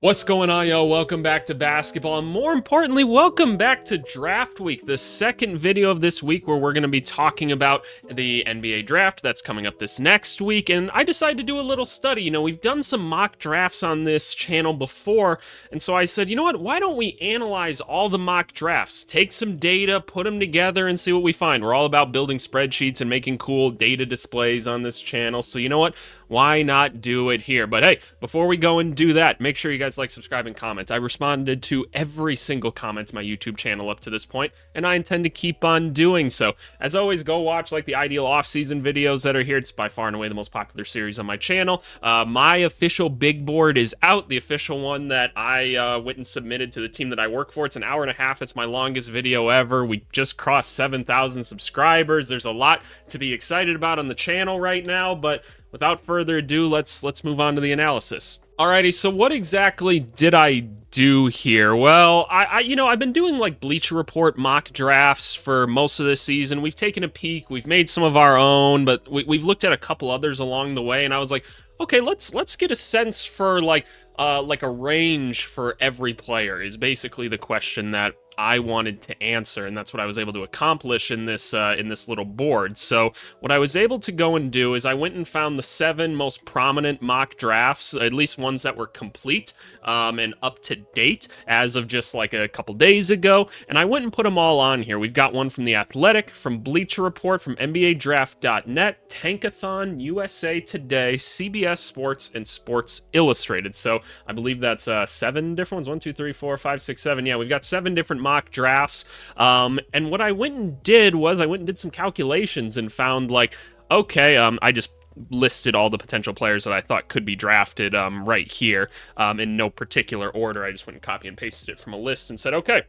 What's going on, yo? Welcome back to basketball, and more importantly, welcome back to Draft Week, the second video of this week where we're going to be talking about the NBA draft that's coming up this next week. And I decided to do a little study. You know, we've done some mock drafts on this channel before, and so I said, you know what, why don't we analyze all the mock drafts, take some data, put them together, and see what we find. We're all about building spreadsheets and making cool data displays on this channel, so you know what, why not do it here? But hey, before we go and do that, make sure you guys like, subscribe, and comment. I responded to every single comment on my YouTube channel up to this point, and I intend to keep on doing so. As always, go watch like the ideal off-season videos that are here. It's by far and away the most popular series on my channel. My official big board is out, the official one that I went and submitted to the team that I work for. It's an hour and a half. It's my longest video ever. We just crossed 7,000 subscribers. There's a lot to be excited about on the channel right now, but without further ado, let's move on to the analysis. Alrighty, so what exactly did I do here? Well, I've been doing like Bleacher Report mock drafts for most of this season. We've taken a peek, we've made some of our own, but we've looked at a couple others along the way, and I was like, okay, let's get a sense for like a range for every player is basically the question that I wanted to answer, and that's what I was able to accomplish in this little board. So what I was able to go and do is I went and found the 7 most prominent mock drafts, at least ones that were complete and up to date as of just like a couple days ago, and I went and put them all on here. We've got one from The Athletic, from Bleacher Report, from NBADraft.net, Tankathon, USA Today, CBS Sports, and Sports Illustrated. So I believe that's 7 different ones. 1, 2, 3, 4, 5, 6, 7. Yeah, we've got 7 different mock drafts. And what I went and did was I went and did some calculations and found like, okay, I just listed all the potential players that I thought could be drafted right here in no particular order. I just went and copy and pasted it from a list and said, okay,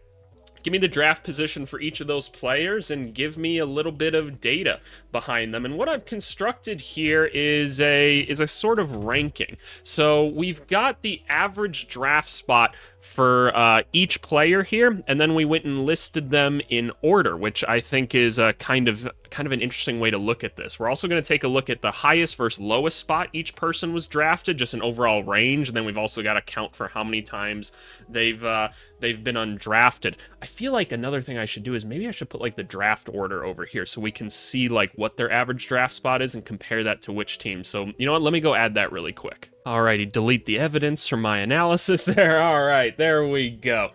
give me the draft position for each of those players and give me a little bit of data behind them. And what I've constructed here is a sort of ranking. So we've got the average draft spot for each player here, and then we went and listed them in order, which I think is kind of an interesting way to look at this. We're also going to take a look at the highest versus lowest spot each person was drafted, just an overall range, and then we've also got to count for how many times they've been undrafted. I feel like another thing I should do is maybe I should put like the draft order over here so we can see like what their average draft spot is and compare that to which team. So you know what, let me go add that really quick. Alrighty, delete the evidence from my analysis there. Alright, there we go.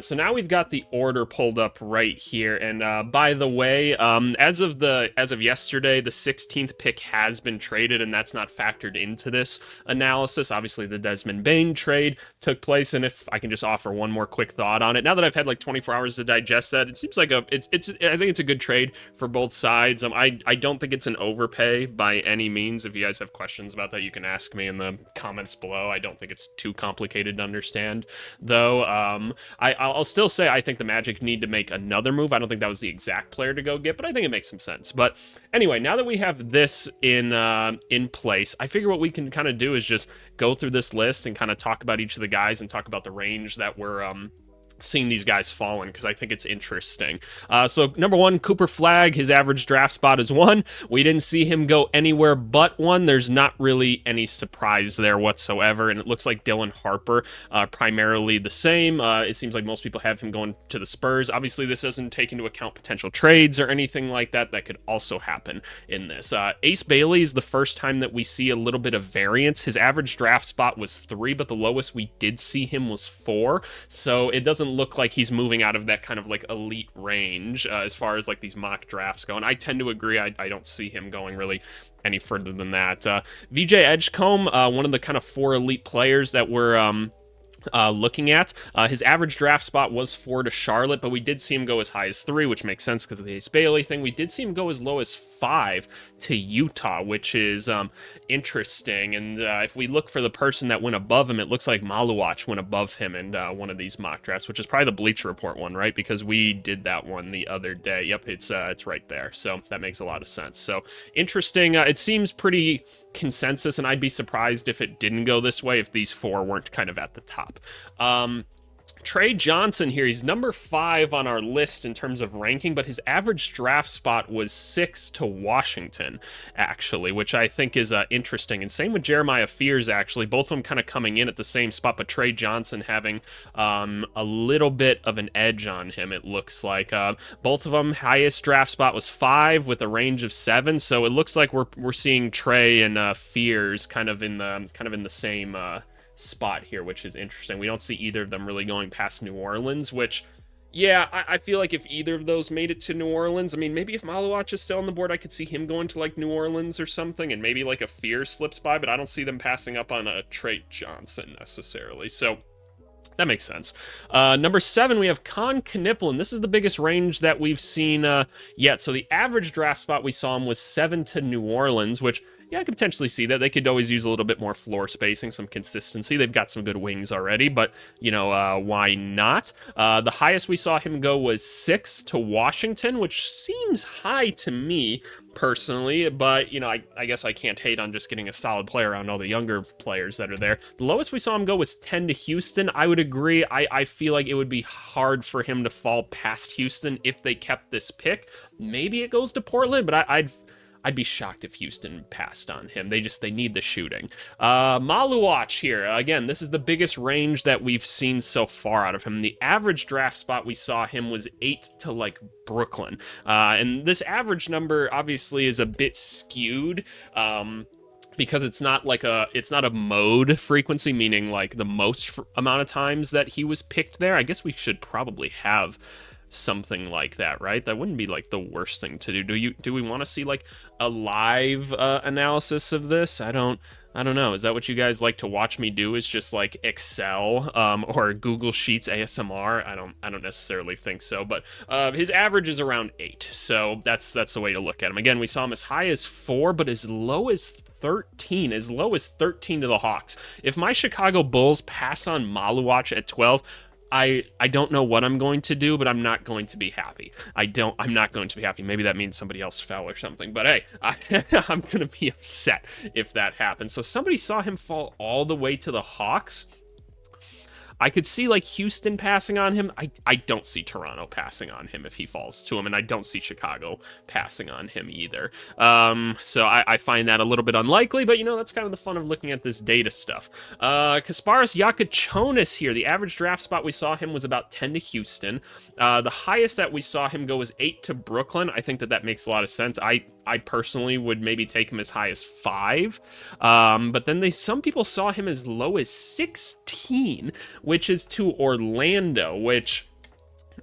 So now we've got the order pulled up right here, and by the way, as of yesterday, the 16th pick has been traded, and that's not factored into this analysis. Obviously, the Desmond Bane trade took place, and if I can just offer one more quick thought on it, now that I've had like 24 hours to digest that, it seems like I think it's a good trade for both sides. I don't think it's an overpay by any means. If you guys have questions about that, you can ask me in the comments below. I don't think it's too complicated to understand, though. I'll still say I think the Magic need to make another move. I don't think that was the exact player to go get, but I think it makes some sense. But anyway, now that we have this in place, I figure what we can kind of do is just go through this list and kind of talk about each of the guys and talk about the range that we're seeing these guys fall in, because I think it's interesting. So number 1, Cooper Flagg, his average draft spot is 1. We didn't see him go anywhere but 1. There's not really any surprise there whatsoever, and it looks like Dylan Harper primarily the same. It seems like most people have him going to the Spurs. Obviously, this doesn't take into account potential trades or anything like that could also happen in this. Ace Bailey is the first time that we see a little bit of variance. His average draft spot was 3, but the lowest we did see him was 4, so it doesn't look like he's moving out of that kind of like elite range as far as like these mock drafts go, and I tend to agree. I don't see him going really any further than that. VJ Edgecombe, one of the kind of 4 elite players that we're looking at, his average draft spot was 4 to Charlotte, but we did see him go as high as 3, which makes sense because of the Ace Bailey thing. We did see him go as low as 5 to Utah, which is interesting. And if we look for the person that went above him, it looks like Maluach went above him in one of these mock drafts, which is probably the Bleacher Report one, right? Because we did that one the other day. Yep, it's right there. So that makes a lot of sense. So interesting. It seems pretty consensus, and I'd be surprised if it didn't go this way if these 4 weren't kind of at the top. Trey Johnson here, he's number 5 on our list in terms of ranking, but his average draft spot was 6 to Washington, actually, which I think is interesting. And same with Jeremiah Fears, actually. Both of them kind of coming in at the same spot, but Trey Johnson having a little bit of an edge on him, it looks like. Both of them, highest draft spot was 5 with a range of 7, so it looks like we're seeing Trey and Fears kind of in the same spot here, which is interesting. We don't see either of them really going past New Orleans, which, yeah, I feel like if either of those made it to New Orleans, I mean, maybe if Maluach is still on the board, I could see him going to, like, New Orleans or something, and maybe, like, a Fear slips by, but I don't see them passing up on a Trey Johnson, necessarily, so that makes sense. Number 7, we have Con Knipple, and this is the biggest range that we've seen yet. So the average draft spot we saw him was 7 to New Orleans, which, yeah, I could potentially see that. They could always use a little bit more floor spacing, some consistency. They've got some good wings already, but, you know, why not? The highest we saw him go was 6 to Washington, which seems high to me, personally, but, you know, I guess I can't hate on just getting a solid player around all the younger players that are there. The lowest we saw him go was 10 to Houston. I would agree. I feel like it would be hard for him to fall past Houston if they kept this pick. Maybe it goes to Portland, but I'd be shocked if Houston passed on him. They need the shooting. Maluach here. Again, this is the biggest range that we've seen so far out of him. The average draft spot we saw him was 8 to, like, Brooklyn. And this average number obviously is a bit skewed. Because it's not a mode frequency, meaning like the most amount of times that he was picked there. I guess we should probably have something like that, right? That wouldn't be like the worst thing to do. Do we want to see like a live analysis of this? I don't know. Is that what you guys like to watch me do? Is just like Excel or Google Sheets ASMR? I don't necessarily think so, but his average is around 8, so that's the way to look at him. Again, we saw him as high as 4, but as low as 13, as low as 13 to the Hawks. If my Chicago Bulls pass on Maluach at 12, I don't know what I'm going to do, but I'm not going to be happy. I'm not going to be happy. Maybe that means somebody else fell or something, but hey, I'm going to be upset if that happens. So somebody saw him fall all the way to the Hawks. I could see like Houston passing on him. I don't see Toronto passing on him if he falls to him, and I don't see Chicago passing on him either. So I find that a little bit unlikely, but you know, that's kind of the fun of looking at this data stuff. Kasparas Yakachonis here. The average draft spot we saw him was about 10 to Houston. The highest that we saw him go was 8 to Brooklyn. I think that makes a lot of sense. I personally would maybe take him as high as 5, but then some people saw him as low as 16, which is to Orlando, which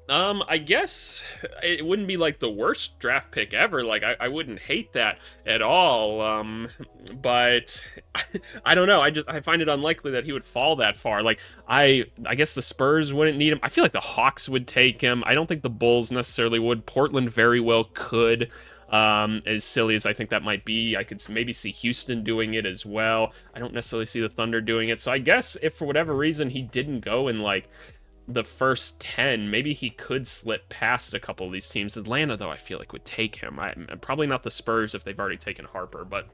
I guess it wouldn't be like the worst draft pick ever. Like I wouldn't hate that at all. But I don't know. I find it unlikely that he would fall that far. Like I guess the Spurs wouldn't need him. I feel like the Hawks would take him. I don't think the Bulls necessarily would. Portland very well could. As silly as I think that might be, I could maybe see Houston doing it as well. I don't necessarily see the Thunder doing it. So I guess if for whatever reason he didn't go in like the first 10, maybe he could slip past a couple of these teams. Atlanta, though, I feel like would take him. Probably not the Spurs if they've already taken Harper, but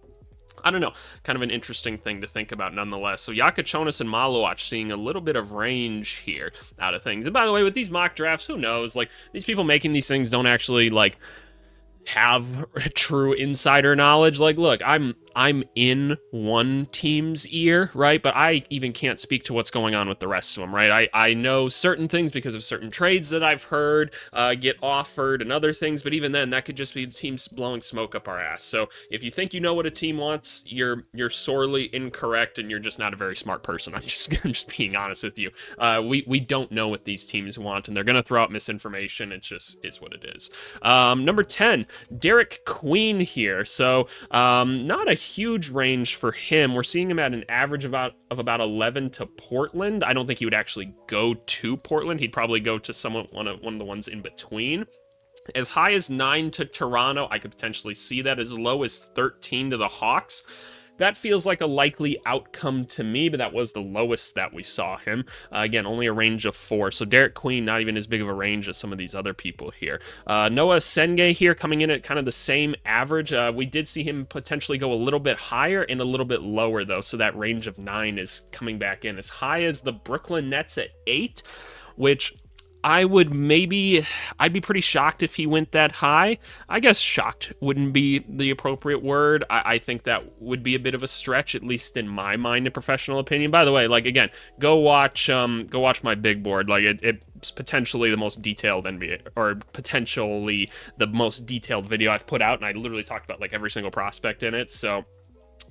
I don't know. Kind of an interesting thing to think about nonetheless. So Yakachonis and Maluach seeing a little bit of range here out of things. And by the way, with these mock drafts, who knows? Like, these people making these things don't actually, like, have true insider knowledge. Like, look, I'm in one team's ear, right? But I even can't speak to what's going on with the rest of them, right? I know certain things because of certain trades that I've heard get offered and other things, but even then, that could just be the teams blowing smoke up our ass. So if you think you know what a team wants, you're sorely incorrect, and you're just not a very smart person. I'm just being honest with you. We don't know what these teams want, and they're gonna throw out misinformation. It's what it is. Number 10, Derek Queen here. So not a huge range for him. We're seeing him at an average of about 11 to Portland. I don't think he would actually go to Portland. He'd probably go to one of the ones in between. As high as 9 to Toronto. I could potentially see that. As low as 13 to the Hawks. that feels like a likely outcome to me, but that was the lowest that we saw him. Again, only a range of 4, so Derek Queen not even as big of a range as some of these other people here. Noah Senge here coming in at kind of the same average. We did see him potentially go a little bit higher and a little bit lower, though, so that range of 9 is coming back in. As high as the Brooklyn Nets at 8, which I'd be pretty shocked if he went that high. I guess shocked wouldn't be the appropriate word. I think that would be a bit of a stretch, at least in my mind, in professional opinion. By the way, like, again, go watch my big board. Like, it's potentially the most detailed NBA, or potentially the most detailed video I've put out, and I literally talked about like every single prospect in it. So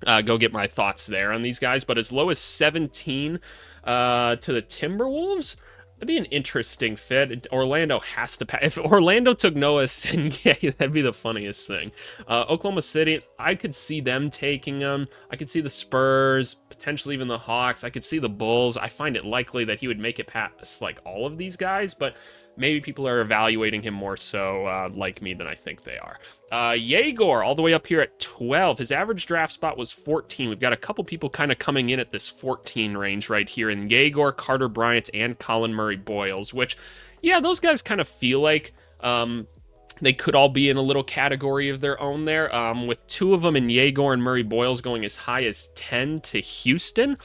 go get my thoughts there on these guys. But as low as 17 to the Timberwolves, that'd be an interesting fit. Orlando has to pass. If Orlando took Noah Senge, that'd be the funniest thing. Oklahoma City, I could see them taking him. I could see the Spurs, potentially even the Hawks. I could see the Bulls. I find it likely that he would make it past like all of these guys, but maybe people are evaluating him more so like me than I think they are. Yegor, all the way up here at 12. His average draft spot was 14. We've got a couple people kind of coming in at this 14 range right here in Yegor, Carter Bryant, and Colin Murray-Boyles, which, yeah, those guys kind of feel like they could all be in a little category of their own there, with 2 of them in Yegor and Murray-Boyles going as high as 10 to Houston.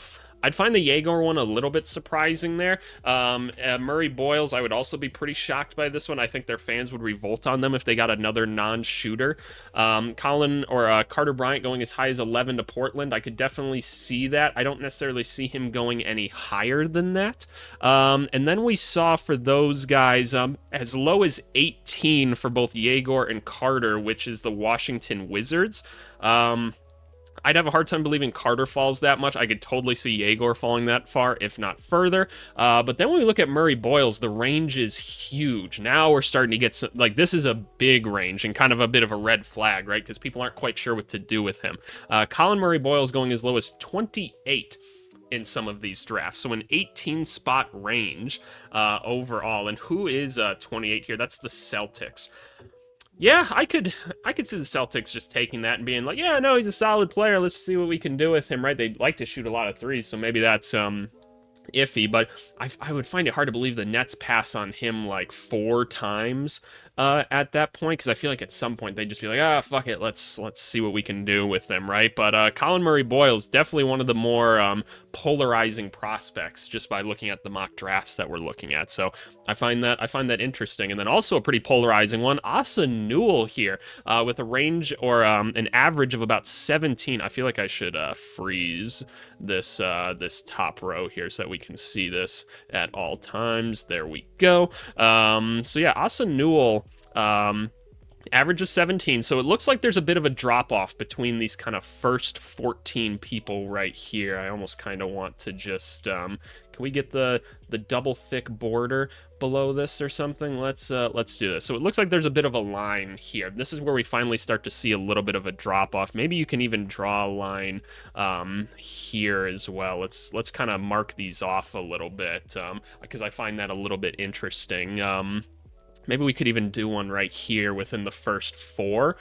I'd find the Yegor one a little bit surprising there. Murray-Boyles, I would also be pretty shocked by this one. I think their fans would revolt on them if they got another non-shooter. Carter Bryant going as high as 11 to Portland. I could definitely see that. I don't necessarily see him going any higher than that. And then we saw for those guys as low as 18 for both Yegor and Carter, which is the Washington Wizards. I'd have a hard time believing Carter falls that much. I could totally see Yegor falling that far, if not further. But then when we look at Murray-Boyles, the range is huge. Now we're starting to get some, like, this is a big range and kind of a bit of a red flag, right? Because people aren't quite sure what to do with him. Colin Murray-Boyles going as low as 28 in some of these drafts. So an 18-spot range overall. And who is 28 here? That's the Celtics. Yeah, I could see the Celtics just taking that and being like, yeah, no, he's a solid player. Let's see what we can do with him, right? They like to shoot a lot of threes, so maybe that's iffy. But I would find it hard to believe the Nets pass on him like 4 times at that point, because I feel like at some point they'd just be like, fuck it, let's see what we can do with them, right? But Colin Murray-Boyles, definitely one of the more polarizing prospects just by looking at the mock drafts that we're looking at. So I find that interesting. And then also a pretty polarizing one, Asa Newell here with a range or an average of about 17. I feel like I should freeze this top row here so that we can see this at all times. There we go. So yeah, Asa Newell, average of 17. So it looks like there's a bit of a drop off between these kind of first 14 people right here. I almost kind of want to just can we get the double thick border below this or something? Let's do this. So it looks like there's a bit of a line here. This is where we finally start to see a little bit of a drop off. Maybe you can even draw a line here as well. Let's kind of mark these off a little bit because I find that a little bit interesting. Maybe we could even do one right here within the first 4.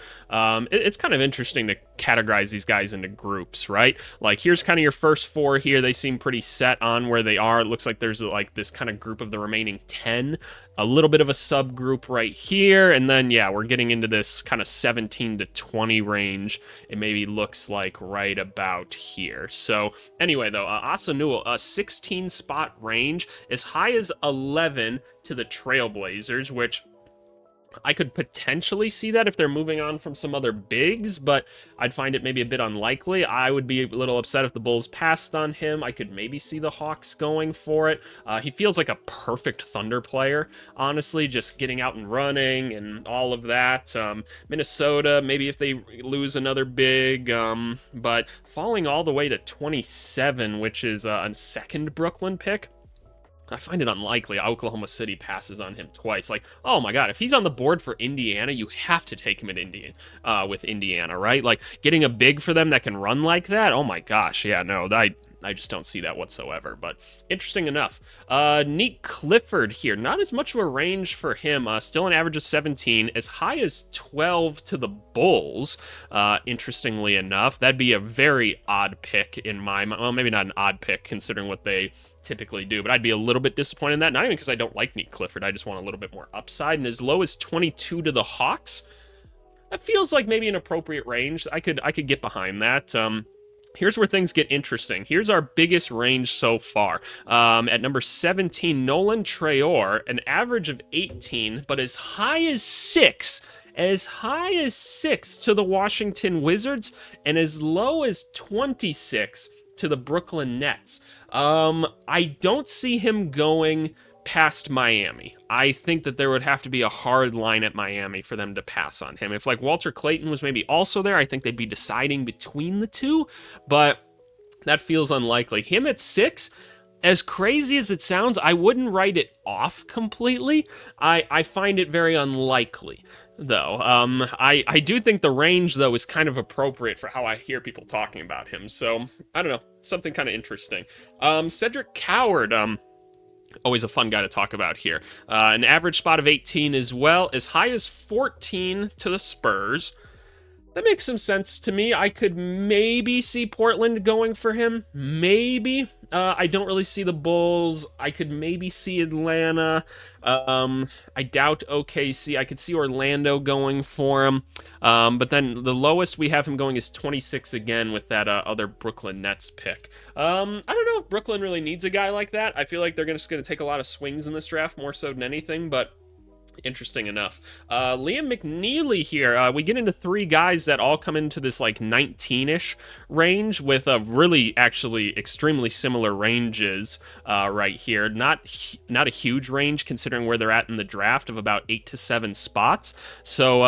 It's kind of interesting to categorize these guys into groups, right? Like, here's kind of your first 4 here. They seem pretty set on where they are. It looks like there's like this kind of group of the remaining 10. A little bit of a subgroup right here. And then, yeah, we're getting into this kind of 17 to 20 range. It maybe looks like right about here. So anyway, though, Asa Newell, a 16-spot range, as high as 11 to the Trailblazers, which I could potentially see that if they're moving on from some other bigs, but I'd find it maybe a bit unlikely. I would be a little upset if the Bulls passed on him. I could maybe see the Hawks going for it. He feels like a perfect Thunder player, honestly, just getting out and running and all of that. Minnesota, maybe if they lose another big, but falling all the way to 27, which is a second Brooklyn pick. I find it unlikely Oklahoma City passes on him twice. Like, oh my God, if he's on the board for Indiana, you have to take him at with Indiana, right? Like, getting a big for them that can run like that, oh my gosh, yeah, no, I just don't see that whatsoever. But interesting enough. Neat Clifford here. Not as much of a range for him. Still an average of 17, as high as 12 to the Bulls. Interestingly enough, that'd be a very odd pick in my mind. Well, maybe not an odd pick considering what they typically do, but I'd be a little bit disappointed in that. Not even because I don't like Neat Clifford. I just want a little bit more upside. And as low as 22 to the Hawks, that feels like maybe an appropriate range. I could get behind that. Here's where things get interesting. Here's our biggest range so far. At number 17, Nolan Traore, an average of 18, but as high as 6. As high as 6 to the Washington Wizards, and as low as 26 to the Brooklyn Nets. I don't see him going past Miami. I think that there would have to be a hard line at Miami for them to pass on him. If like Walter Clayton was maybe also there, I think they'd be deciding between the two, but that feels unlikely. Him at 6, as crazy as it sounds, I wouldn't write it off completely. I find it very unlikely, though. I do think the range, though, is kind of appropriate for how I hear people talking about him. So, I don't know. Something kind of interesting. Cedric Coward, always a fun guy to talk about here. An average spot of 18 as well, as high as 14 to the Spurs. That makes some sense to me. I could maybe see Portland going for him. Maybe. I don't really see the Bulls. I could maybe see Atlanta. I doubt OKC. I could see Orlando going for him. But then the lowest we have him going is 26 again with that other Brooklyn Nets pick. I don't know if Brooklyn really needs a guy like that. I feel like they're just going to take a lot of swings in this draft, more so than anything, but interesting enough. Liam McNeely here. We get into 3 guys that all come into this like 19-ish range with a really actually extremely similar ranges right here. Not a huge range considering where they're at in the draft of about 8 to 7 spots. So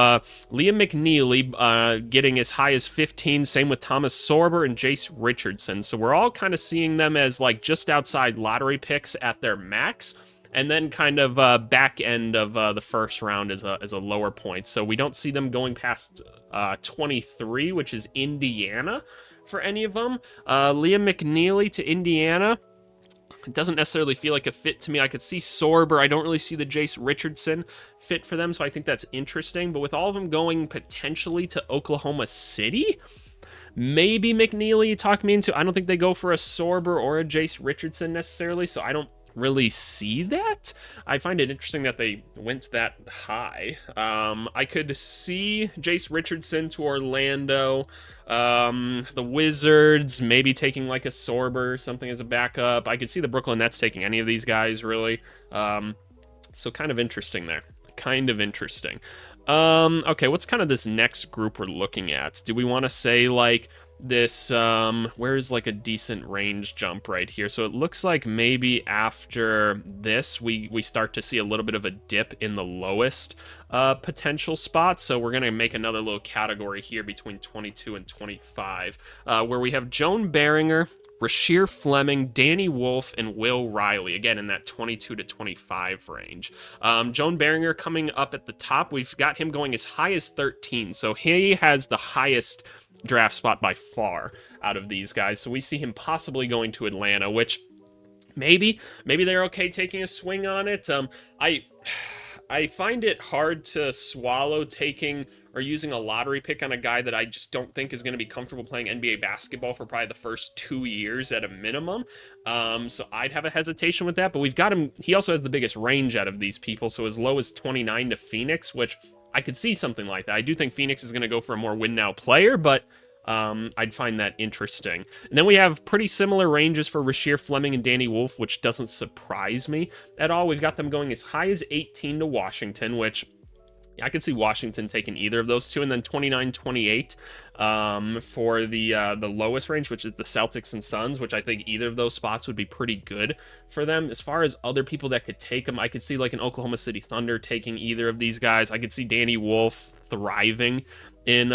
Liam McNeely getting as high as 15. Same with Thomas Sorber and Jace Richardson. So we're all kind of seeing them as like just outside lottery picks at their max. And then kind of back end of the first round as a lower point. So we don't see them going past 23, which is Indiana for any of them. Liam McNeely to Indiana. It doesn't necessarily feel like a fit to me. I could see Sorber. I don't really see the Jace Richardson fit for them, so I think that's interesting. But with all of them going potentially to Oklahoma City, maybe McNeely you talk me into. I don't think they go for a Sorber or a Jace Richardson necessarily, so I don't really see that. I find it interesting that they went that high. I could see Jace Richardson to Orlando, the Wizards maybe taking like a Sorber or something as a backup. I could see the Brooklyn Nets taking any of these guys really. So kind of interesting there. Kind of interesting. Okay, what's kind of this next group we're looking at? Do we want to say like this, where's like a decent range jump right here? So it looks like maybe after this, we start to see a little bit of a dip in the lowest potential spot. So we're going to make another little category here between 22 and 25, where we have Joan Beringer, Rasheer Fleming, Danny Wolf, and Will Riley, again in that 22 to 25 range. Joan Beringer coming up at the top. We've got him going as high as 13, so he has the highest draft spot by far out of these guys. So we see him possibly going to Atlanta, which maybe they're okay taking a swing on it. I find it hard to swallow taking or using a lottery pick on a guy that I just don't think is going to be comfortable playing NBA basketball for probably the first 2 years at a minimum. So I'd have a hesitation with that, but we've got him. He also has the biggest range out of these people. So as low as 29 to Phoenix, which I could see something like that. I do think Phoenix is going to go for a more win now player, but I'd find that interesting. And then we have pretty similar ranges for Rasheer Fleming and Danny Wolf, which doesn't surprise me at all. We've got them going as high as 18 to Washington, which I could see Washington taking either of those two, and then 29-28 for the lowest range, which is the Celtics and Suns, which I think either of those spots would be pretty good for them. As far as other people that could take them, I could see like an Oklahoma City Thunder taking either of these guys. I could see Danny Wolf thriving in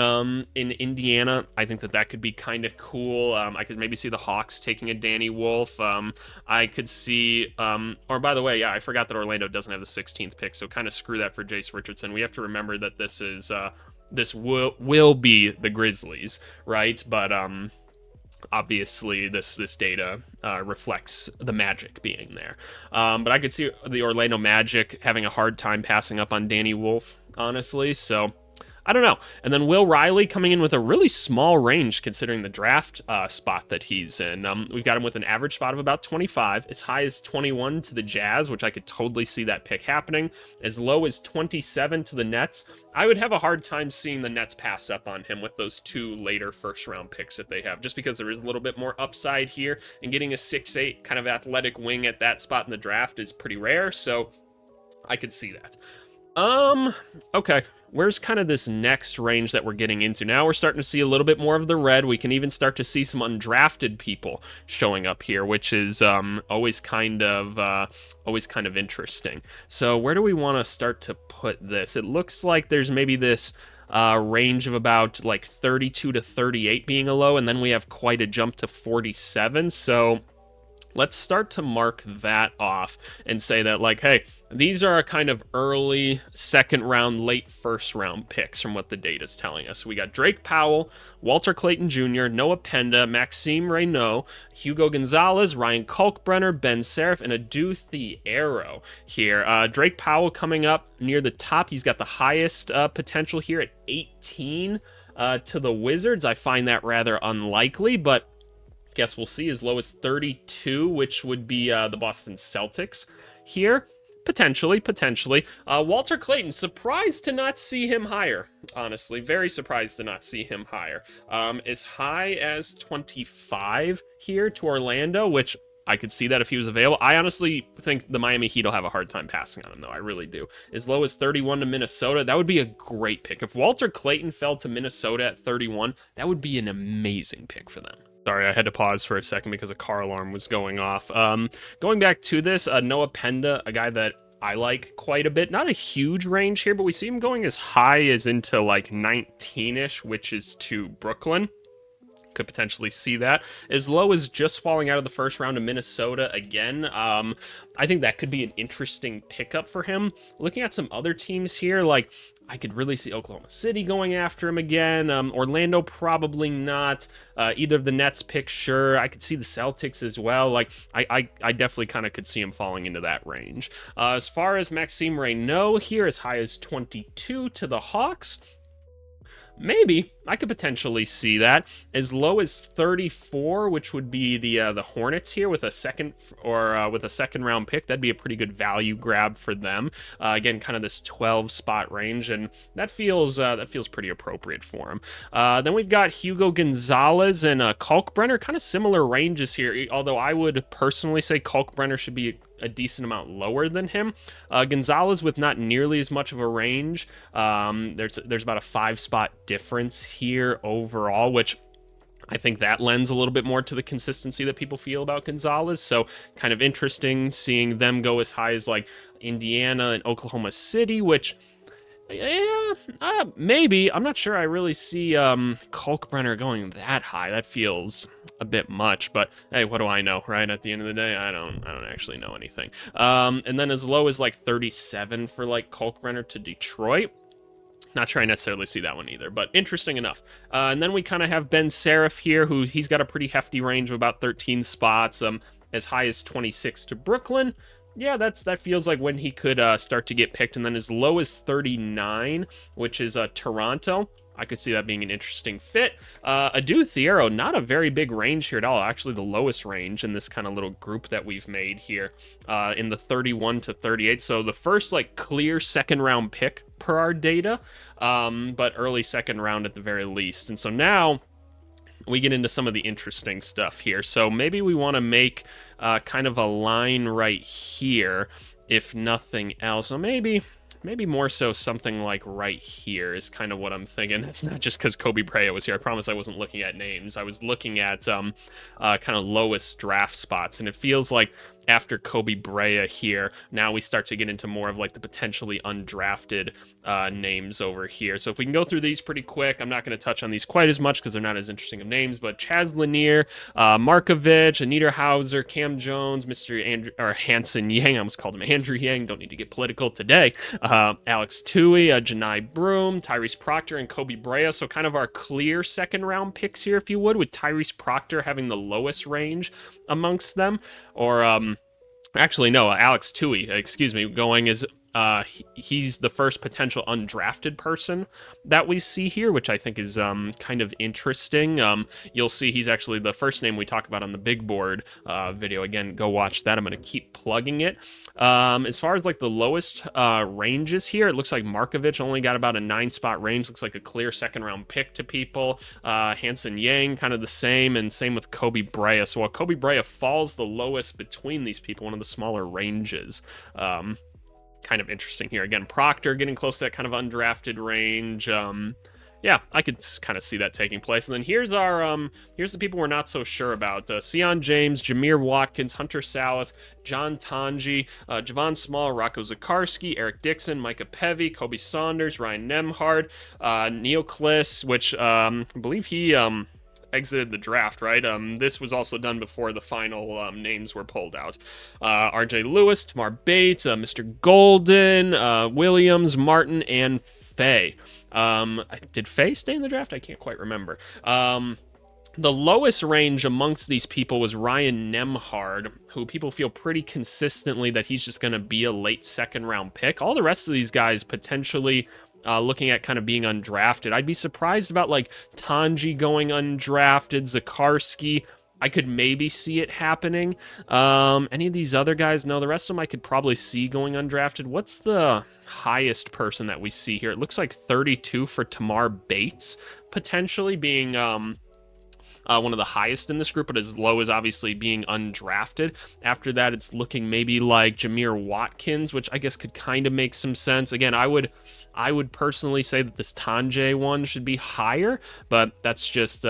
Indiana. I think that could be kind of cool. I could maybe see the Hawks taking a Danny Wolf. I could see, or by the way, yeah, I forgot that Orlando doesn't have the 16th pick, so kind of screw that for Jace Richardson. We have to remember that this is this will be the Grizzlies, right? But obviously this data reflects the Magic being there. But I could see the Orlando Magic having a hard time passing up on Danny Wolf, honestly. So I don't know. And then Will Riley coming in with a really small range considering the draft spot that he's in. We've got him with an average spot of about 25, as high as 21 to the Jazz, which I could totally see that pick happening, as low as 27 to the Nets. I would have a hard time seeing the Nets pass up on him with those 2 later first-round picks that they have, just because there is a little bit more upside here, and getting a 6'8" kind of athletic wing at that spot in the draft is pretty rare, so I could see that. Okay, where's kind of this next range that we're getting into? Now we're starting to see a little bit more of the red. We can even start to see some undrafted people showing up here, which is always kind of interesting. So where do we want to start to put this? It looks like there's maybe this range of about like 32 to 38 being a low, and then we have quite a jump to 47. So let's start to mark that off and say that, like, hey, these are kind of early second round, late first round picks from what the data's telling us. We got Drake Powell, Walter Clayton Jr., Noah Penda, Maxime Reynaud, Hugo Gonzalez, Ryan Kalkbrenner, Ben Seraph, and Adu Thiero here. Drake Powell coming up near the top. He's got the highest potential here at 18 to the Wizards. I find that rather unlikely, but guess we'll see. As low as 32, which would be the Boston Celtics here. Potentially. Walter Clayton, surprised to not see him higher, honestly. Very surprised to not see him higher. As high as 25 here to Orlando, which I could see that if he was available. I honestly think the Miami Heat will have a hard time passing on him, though. I really do. As low as 31 to Minnesota, that would be a great pick. If Walter Clayton fell to Minnesota at 31, that would be an amazing pick for them. Sorry, I had to pause for a second because a car alarm was going off. Going back to this, Noah Penda, a guy that I like quite a bit. Not a huge range here, but we see him going as high as into like 19-ish, which is to Brooklyn. Could potentially see that. As low as just falling out of the first round to Minnesota again. I think that could be an interesting pickup for him. Looking at some other teams here, like I could really see Oklahoma City going after him again. Orlando, probably not. Either of the Nets picks, sure. I could see the Celtics as well. Like, I definitely kind of could see him falling into that range. As far as Maxime Reynaud here, as high as 22 to the Hawks. Maybe I could potentially see that. As low as 34, which would be the Hornets here with a second round pick. That'd be a pretty good value grab for them. Again, kind of this 12 spot range, and that feels pretty appropriate for him. Then we've got Hugo Gonzalez and Kalkbrenner, kind of similar ranges here. Although I would personally say Kalkbrenner should be a decent amount lower than him. Gonzalez with not nearly as much of a range. There's about a 5 spot difference here overall, which I think that lends a little bit more to the consistency that people feel about Gonzalez. So kind of interesting seeing them go as high as like Indiana and Oklahoma City, which yeah, maybe. I'm not sure I really see Kalkbrenner going that high. That feels a bit much, but hey, what do I know, right? At the end of the day, I don't actually know anything. And then as low as like 37 for like Kalkbrenner to Detroit. Not sure I necessarily see that one either, but interesting enough. And then we kind of have Ben Seraph here, who he's got a pretty hefty range of about 13 spots, as high as 26 to Brooklyn. Yeah, that feels like when he could start to get picked. And then as low as 39, which is Toronto. I could see that being an interesting fit. Adu Thiero, not a very big range here at all. Actually, the lowest range in this kind of little group that we've made here in the 31 to 38. So the first like clear second round pick per our data, but early second round at the very least. And so now we get into some of the interesting stuff here. So maybe we want to make kind of a line right here, if nothing else. So maybe more so something like right here is kind of what I'm thinking. That's not just because Kobe Bryant was here. I promise I wasn't looking at names. I was looking at kind of lowest draft spots, and it feels like after Kobe Bryant here, now we start to get into more of like the potentially undrafted names over here. So if we can go through these pretty quick, I'm not going to touch on these quite as much because they're not as interesting of names, but Chaz Lanier, Markovic, Anita Hauser, Cam Cam Jones, Mr. Andrew, or Hanson Yang, I almost called him Andrew Yang, don't need to get political today. Alex Tui, Janai Broom, Tyrese Proctor, and Kobe Brea. So kind of our clear second round picks here, if you would, with Tyrese Proctor having the lowest range amongst them. Or, actually, no, Alex Tui, excuse me, going as he's the first potential undrafted person that we see here, which I think is kind of interesting. You'll see he's actually the first name we talk about on the big board video. Again, go watch that. I'm going to keep plugging it. As far as like the lowest ranges here, it looks like Markovich only got about a 9-spot range. Looks like a clear second round pick to people. Hanson Yang kind of the same, and same with Kobe Brea. So while Kobe Brea falls the lowest between these people, one of the smaller ranges. Kind of interesting here. Again, Proctor getting close to that kind of undrafted range. Yeah, I could kind of see that taking place. And then here's our here's the people we're not so sure about. Sion James, Jameer Watkins, Hunter Salas, John Tanji, Javon Small, Rocco Zakarski, Eric Dixon, Micah Pevy, Kobe Saunders, Ryan Nemhard, Neil Kliss, which I believe he exited the draft, right? This was also done before the final names were pulled out. RJ Lewis, Tamar Bates, Mr. Golden, Williams, Martin, and Faye. Did Faye stay in the draft? I can't quite remember. The lowest range amongst these people was Ryan Nemhard, who people feel pretty consistently that he's just going to be a late second round pick. All the rest of these guys potentially looking at kind of being undrafted. I'd be surprised about like Tanji going undrafted, Zakarski. I could maybe see it happening. Any of these other guys? No, the rest of them I could probably see going undrafted. What's the highest person that we see here? It looks like 32 for Tamar Bates, potentially being one of the highest in this group, but as low as obviously being undrafted. After that, it's looking maybe like Jameer Watkins, which I guess could kind of make some sense. Again, I would personally say that this Tanjay one should be higher, but that's just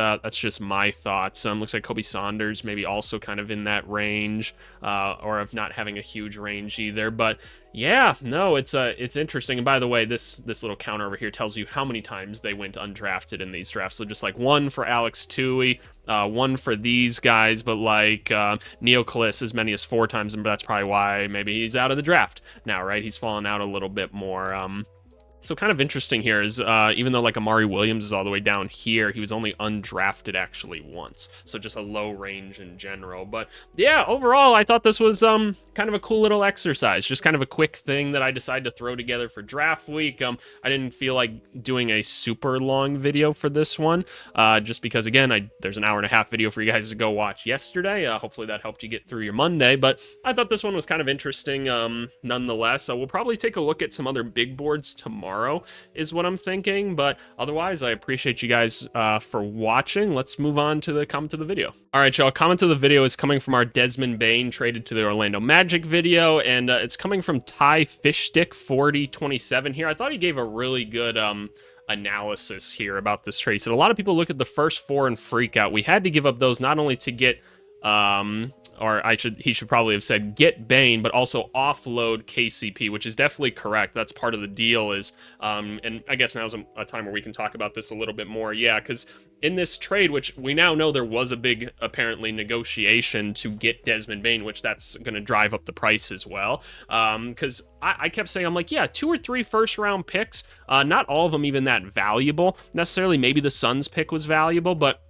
my thoughts. Looks like Kobe Saunders maybe also kind of in that range, or of not having a huge range either. But yeah, no, it's interesting. And by the way, this little counter over here tells you how many times they went undrafted in these drafts. So just like one for Alex Tui, one for these guys, but like Neil Kliss as many as 4 times, and that's probably why maybe he's out of the draft now, right? He's fallen out a little bit more. So kind of interesting here is even though like Amari Williams is all the way down here, he was only undrafted actually once. So just a low range in general. But yeah, overall, I thought this was kind of a cool little exercise. Just kind of a quick thing that I decided to throw together for draft week. I didn't feel like doing a super long video for this one, just because again, there's an hour-and-a-half video for you guys to go watch yesterday. Hopefully that helped you get through your Monday. But I thought this one was kind of interesting nonetheless. So we'll probably take a look at some other big boards tomorrow is what I'm thinking, but otherwise I appreciate you guys for watching. Let's move on to the comment of the video. All right, y'all, comment of the video is coming from our Desmond Bain traded to the Orlando Magic video, and it's coming from Ty Fishstick 4027 here. I thought he gave a really good analysis here about this trade. He said a lot of people look at the first 4 and freak out. We had to give up those not only to get he should probably have said get Bane, but also offload KCP, which is definitely correct. That's part of the deal is, and I guess now's a time where we can talk about this a little bit more. Yeah, because in this trade, which we now know there was a big, apparently, negotiation to get Desmond Bane, which that's going to drive up the price as well. Because I kept saying, I'm like, yeah, 2 or 3 first-round picks, not all of them even that valuable. Necessarily, maybe the Suns pick was valuable, but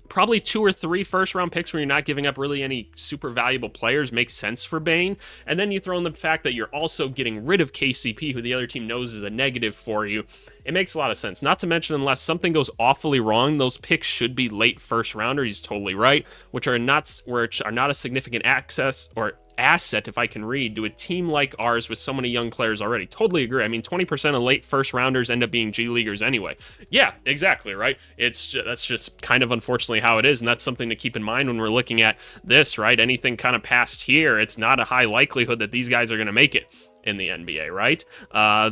probably 2 or 3 first-round picks where you're not giving up really any super valuable players makes sense for Bane. And then you throw in the fact that you're also getting rid of KCP, who the other team knows is a negative for you. It makes a lot of sense. Not to mention, unless something goes awfully wrong, those picks should be late first-rounders. He's totally right, which are not a significant asset, if I can read, to a team like ours with so many young players already. Totally agree. I mean, 20% of late first rounders end up being G Leaguers anyway. Yeah, exactly, right? That's just kind of unfortunately how it is, and that's something to keep in mind when we're looking at this, right? Anything kind of past here, it's not a high likelihood that these guys are going to make it. in the NBA, right?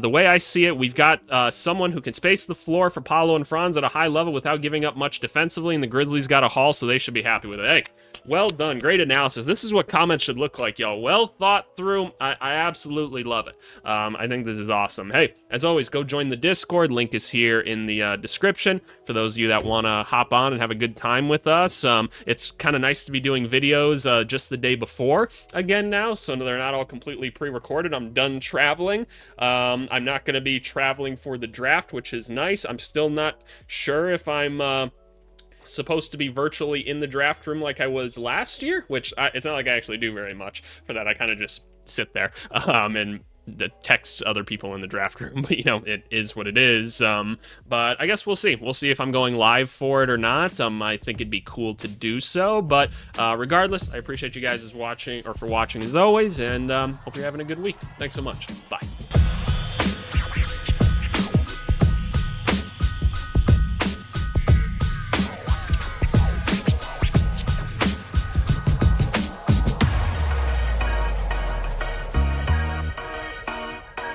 The way I see it, we've got someone who can space the floor for Paolo and Franz at a high level without giving up much defensively, and the Grizzlies got a haul, so they should be happy with it. Hey, well done. Great analysis. This is what comments should look like, y'all. Well thought through. I absolutely love it. I think this is awesome. Hey, as always, go join the Discord. Link is here in the description for those of you that want to hop on and have a good time with us. It's kind of nice to be doing videos just the day before again now, so they're not all completely pre-recorded. I'm done traveling. I'm not going to be traveling for the draft, which is nice. I'm still not sure if I'm supposed to be virtually in the draft room like I was last year, which it's not like I actually do very much for that. I kind of just sit there and text other people in the draft room, but it is what it is. But I guess we'll see. We'll see if I'm going live for it or not. I think it'd be cool to do so, but regardless, I appreciate you guys for watching as always, and hope you're having a good week. Thanks so much. Bye.